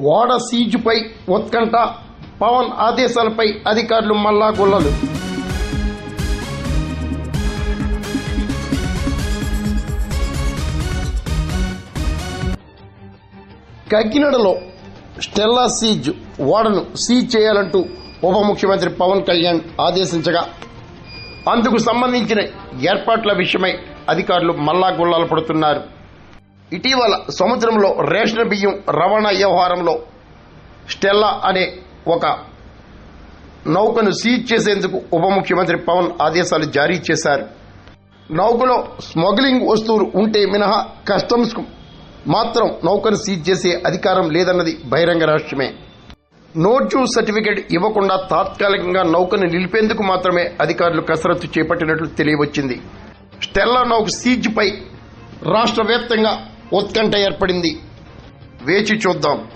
ఓడ సీజుపై ఉత్కంఠ, పవన్ ఆదేశాలపై అధికారులు మల్లా గుల్లలు. కాకినాడలో స్టెల్లా సీజ్ ఓడను సీజ్ చేయాలంటూ ఉప ముఖ్యమంత్రి పవన్ కళ్యాణ్ ఆదేశించగా అందుకు సంబంధించిన ఏర్పాట్ల విషయమై అధికారులు మల్లా గుల్లాలు పడుతున్నారు. ఇటీవల సముద్రంలో రేషన్ బియ్యం రవాణా వ్యవహారంలో స్టెల్లా అనే ఒక నౌకను సీజ్ చేసేందుకు ఉప ముఖ్యమంత్రి పవన్ ఆదేశాలు జారీ చేశారు. నౌకలో స్మగ్లింగ్ వస్తువులు ఉంటే మినహా కస్టమ్స్ కు మాత్రం నౌకను సీజ్ చేసే అధికారం లేదన్నది బహిరంగ రహస్యమే. నో డ్యూస్ సర్టిఫికేట్ ఇవ్వకుండా తాత్కాలికంగా నౌకను నిలిపేందుకు మాత్రమే అధికారులు కసరత్తు చేపట్టినట్లు తెలియవచ్చింది. స్టెల్లా నౌక సీజ్ పై రాష్ట్ర వ్యాప్తంగా ఉత్కంఠ ఏర్పడింది. వేచి చూద్దాం.